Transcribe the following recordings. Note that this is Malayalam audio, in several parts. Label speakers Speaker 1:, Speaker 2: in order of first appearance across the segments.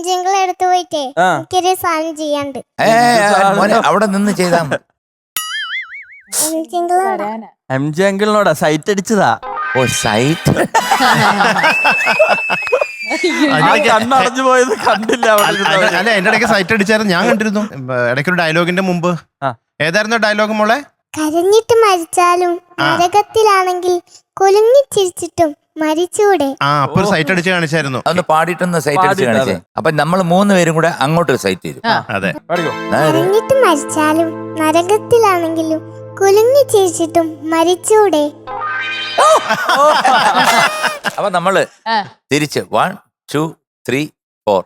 Speaker 1: എംജിങ്ങൾ എടുത്തു പോയിട്ടേ എനിക്കൊരു സാധനം ചെയ്യാണ്ട്.
Speaker 2: അവിടെ നിന്ന് ചെയ്താ
Speaker 3: എംജി അങ്കിളിനോടാ സൈറ്റ് അടിച്ചതാ.
Speaker 2: ഓ സൈറ്റ്
Speaker 3: കണ്ണടഞ്ഞു പോയത് കണ്ടില്ല.
Speaker 4: അല്ല എന്റെ ഇടയ്ക്ക് സൈറ്റ് അടിച്ചായിരുന്നു, ഞാൻ കണ്ടിരുന്നു. ഇടയ്ക്കൊരു ഡയലോഗിന്റെ മുമ്പ് ഏതായിരുന്നു ഡയലോഗ് മോളെ?
Speaker 1: കരഞ്ഞിട്ട് മരിച്ചാലും നരകത്തിലാണെങ്കിൽ കൊലുങ്ങി ചിരിച്ചിട്ടും മരിച്ചൂടെ?
Speaker 4: അപ്പൊ ഒരു സൈറ്റ് അടിച്ച് കാണിച്ചായിരുന്നു.
Speaker 2: അതൊന്ന് പാടിയിട്ടൊന്ന് സൈറ്റ് അടിച്ച് കാണിച്ചേ. അപ്പൊ നമ്മൾ 3 പേരും കൂടെ അങ്ങോട്ട് സൈറ്റ് ചെയ്തു.
Speaker 4: അതെ,
Speaker 1: കരഞ്ഞിട്ട് മരിച്ചാലും നരകത്തിലാണെങ്കിലും കുലുങ്ങി ചിരിച്ചിട്ടും മരിച്ചൂടെ?
Speaker 2: അപ്പൊ നമ്മള് തിരിച്ച് 1 2 3 4.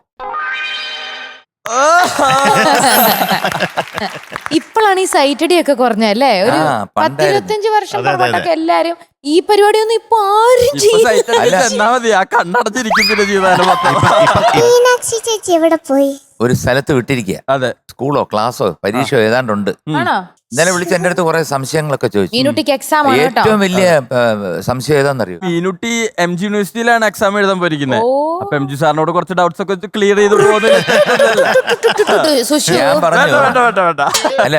Speaker 5: ഇപ്പോഴാണ് ഈ സൈറ്റഡി ഒക്കെ കുറഞ്ഞല്ലേ? ഒരു 10-25 വർഷം പുറകോട്ടൊക്കെ എല്ലാരും ഈ പരിപാടിയൊന്നും ഇപ്പൊ ആരും ചെയ്യില്ല.
Speaker 3: കണ്ണടച്ചിരിക്കുന്നില്ല ചെയ്താലും.
Speaker 1: മീനാക്ഷി ചേച്ചി എവിടെ പോയി?
Speaker 2: ഒരു സ്ഥലത്ത് വിട്ടിരിക്കുക.
Speaker 3: അതെ,
Speaker 2: സ്കൂളോ ക്ലാസ്സോ പരീക്ഷയോ ഏതാണ്ടുണ്ട്. ഇന്നലെ വിളിച്ച് എന്റെ അടുത്ത് കുറെ സംശയങ്ങളൊക്കെ ചോദിച്ചു.
Speaker 5: മീനുട്ടിക്ക് എക്സാം ആണ് കേട്ടോ.
Speaker 2: ഏറ്റവും വലിയ സംശയം ഏതാണെന്നറിയോ?
Speaker 3: മീനുട്ടി MG യൂണിവേഴ്സിറ്റിയിലാണ് എക്സാം എഴുതാൻ പോയിരിക്കുന്നത്. അപ്പൊ MG സാറിനോട് കുറച്ച് ഡൗട്ട്സ് ഒക്കെ ക്ലിയർ ചെയ്ത് പോകുന്നത്.
Speaker 2: ഞാൻ പറഞ്ഞു അല്ല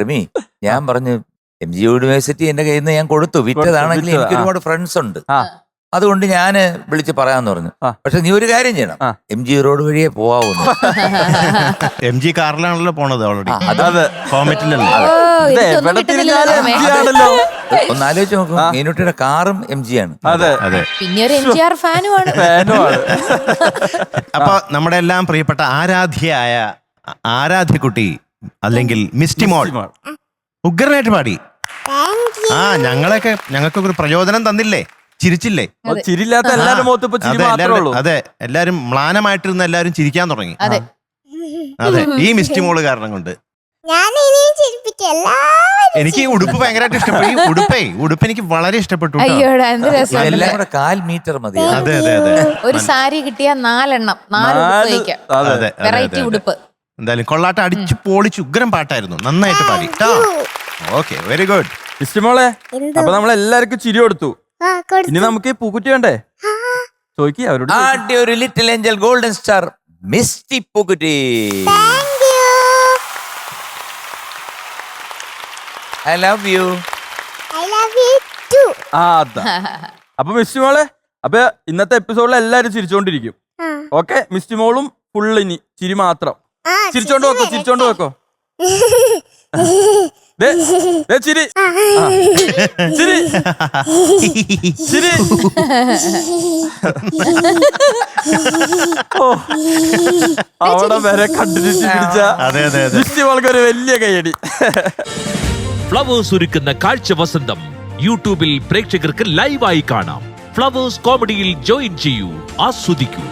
Speaker 2: റിമി, ഞാൻ പറഞ്ഞു MG യൂണിവേഴ്സിറ്റി എന്റെ കയ്യിൽ നിന്ന് ഞാൻ കൊടുത്തു, വിറ്റതാണെങ്കിൽ എനിക്ക് ഒരുപാട് ഫ്രണ്ട്സ് ഉണ്ട്, അതുകൊണ്ട് ഞാന് വിളിച്ച് പറയാന്ന് പറഞ്ഞു. പക്ഷെ നീ ഒരു കാര്യം ചെയ്യണം, MG റോഡ് വഴിയേ പോവാവുന്നു.
Speaker 4: MG കാറിലാണല്ലോ പോണത് ഓൾറെഡി.
Speaker 2: ഒന്ന് ആലോചിച്ച് നോക്കൂ, മീനുട്ടിയുടെ കാറും MG ആണ്.
Speaker 4: അതെ,
Speaker 5: പിന്നെ ഒരു MGR ഫാനുമാണ്.
Speaker 4: അപ്പൊ നമ്മുടെ എല്ലാം പ്രിയപ്പെട്ട ആരാധ്യയായ ആരാധ്യക്കുട്ടി അല്ലെങ്കിൽ മിസ്റ്റി മോൾ ഉഗ്രനായിട്ട് പാടി. ഞങ്ങൾക്കൊക്കെ ഒരു പ്രചോദനം തന്നില്ലേ? ചിരിച്ചില്ലേ?
Speaker 3: ചിരില്ലാത്ത എല്ലാവരും മുഖത്ത് ഇപ്പൊ ചിരി മാത്രമേ ഉള്ളൂ.
Speaker 4: അതെ, എല്ലാരും മ്ലാനമായിട്ടിരുന്ന എല്ലാരും ചിരിക്കാൻ തുടങ്ങി.
Speaker 5: അതെ,
Speaker 4: ഈ മിസ്റ്റി മോള് കാരണം കൊണ്ട്. എനിക്ക് ഉടുപ്പ് ഭയങ്കരമായിട്ട് ഇഷ്ടപ്പെട്ടു. ഈ ഉടുപ്പ് എനിക്ക് വളരെ ഇഷ്ടപ്പെട്ടു.
Speaker 5: അയ്യോടാ എന്ത് രസം.
Speaker 2: എല്ലാം കൂടെ 1/4 മീറ്റർ മതി.
Speaker 4: അതെ അതെ അതെ,
Speaker 5: ഒരു സാരി കിട്ടിയ 4 എണ്ണം 4 വെറൈറ്റി ഉടുപ്പ്.
Speaker 4: എന്തായാലും കൊള്ളാട്ടം അടിച്ചു പൊളിച്ച് ഉഗ്രം പാട്ടായിരുന്നു, നന്നായിട്ട് പാടി. Okay, very good.
Speaker 3: ഇഷ്ടമോളെ, അപ്പൊ നമ്മളെല്ലാവർക്കും ചിരി കൊടുത്തു. ഇനി നമുക്ക് പൂക്കുറ്റി വേണ്ടേ? ചോദിക്കുക അവരോട്.
Speaker 2: ഒരു little angel golden star Misty പൂക്കുറ്റി. I love you.
Speaker 1: I love you too.
Speaker 3: അപ്പൊ മിസ്റ്റി മോളെ, അപ്പൊ ഇന്നത്തെ എപ്പിസോഡിൽ എല്ലാരും ചിരിച്ചോണ്ടിരിക്കും. ഓക്കെ, മിസ്റ്റി മോളും ഫുൾ ഇനി ചിരി മാത്രം. ചിരിച്ചോണ്ട് വെക്കോ, ചിരിച്ചോണ്ട് വെക്കോ. ചിരി ചിരി ചിരി. അവിടെ വരെ കണ്ടിന്യൂസ് പിടിച്ച മിസ്റ്റി മോൾക്ക് ഒരു വലിയ കൈയടി.
Speaker 6: ഫ്ലവേഴ്സ് ഒരുക്കുന്ന കാഴ്ച വസന്തം യൂട്യൂബിൽ പ്രേക്ഷകർക്ക് ലൈവായി കാണാം. ഫ്ലവേഴ്സ് കോമഡിയിൽ ജോയിൻ ചെയ്യൂ, ആസ്വദിക്കൂ.